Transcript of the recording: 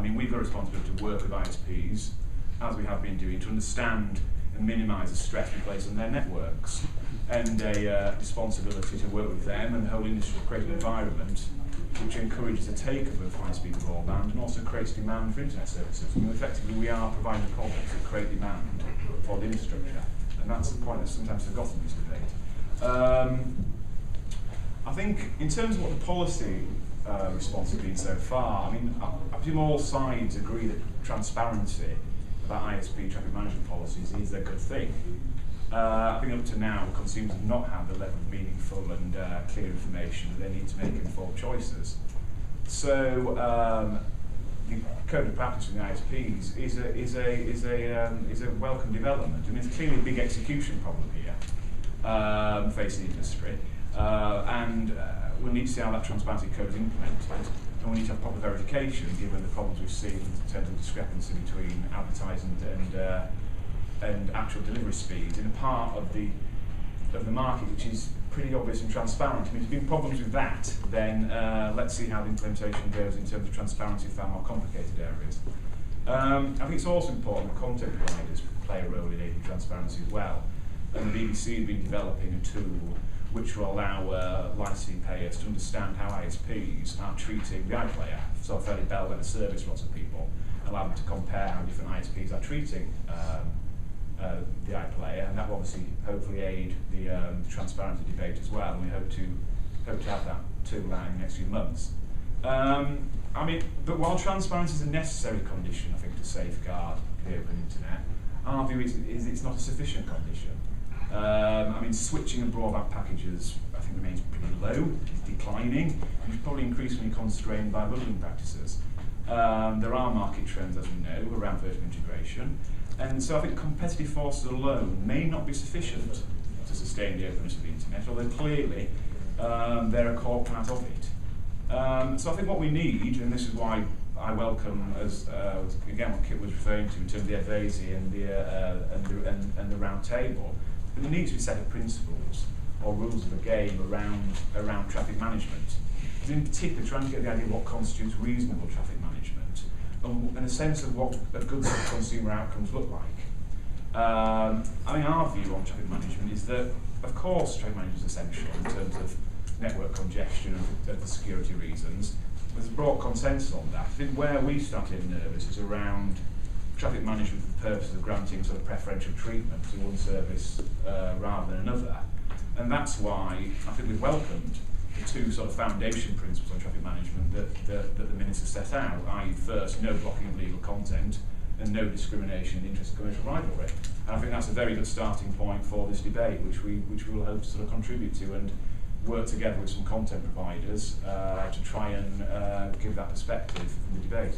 mean, we've got a responsibility to work with ISPs, as we have been doing, to understand and minimise the stress we place on their networks, and a responsibility to work with them and the whole industry to create an environment which encourages the take of high-speed broadband and also creates demand for internet services. I mean, effectively, we are providing products that create demand for the infrastructure, and that's the point that's sometimes forgotten in this debate. I think, in terms of what the policy response has been so far, I mean, I presume all sides agree that transparency about ISP traffic management policies is a good thing. I think up to now, consumers have not had the level of meaningful and clear information that they need to make informed choices. So the code of practice from the ISPs is a welcome development. I mean, it's clearly a big execution problem here facing the industry, and we'll need to see how that transparency code is implemented. And we need to have proper verification, given the problems we've seen in terms of discrepancy between advertising and actual delivery speed in a part of the market which is pretty obvious and transparent. I mean, if there's been problems with that, then let's see how the implementation goes in terms of transparency in far more complicated areas. I think it's also important that content providers play a role in aiding transparency as well. And the BBC has been developing a tool which will allow licensing payers to understand how ISPs are treating the iPlayer, so a fairly bellwether service for lots of people, allow them to compare how different ISPs are treating the iPlayer, and that will obviously hopefully aid the transparency debate as well, and we hope to have that tool out in the next few months. I mean, but while transparency is a necessary condition, I think, to safeguard the open internet, our view is it's not a sufficient condition. I mean, switching of broadband packages, I think, remains pretty low. It's declining, and it's probably increasingly constrained by bundling practices. There are market trends, as we know, around vertical integration, and so I think competitive forces alone may not be sufficient to sustain the openness of the internet, although clearly they're a core part of it. So I think what we need, and this is why I welcome, as again what Kit was referring to in terms of the advisory and the round table, there needs to be a set of principles or rules of the game around traffic management. In particular, trying to get the idea of what constitutes reasonable traffic management and a sense of what a good set of consumer outcomes look like. I mean, our view on traffic management is that, of course, traffic management is essential in terms of network congestion and for security reasons. There's a broad consensus on that. I think where we start getting nervous is around traffic management for the purpose of granting sort of preferential treatment to one service rather than another. And that's why I think we've welcomed the two sort of foundation principles on traffic management that the Minister set out, i.e. first, no blocking of legal content and no discrimination in the interest of commercial rivalry. And I think that's a very good starting point for this debate, which we will hope to sort of contribute to and work together with some content providers to try and give that perspective in the debate.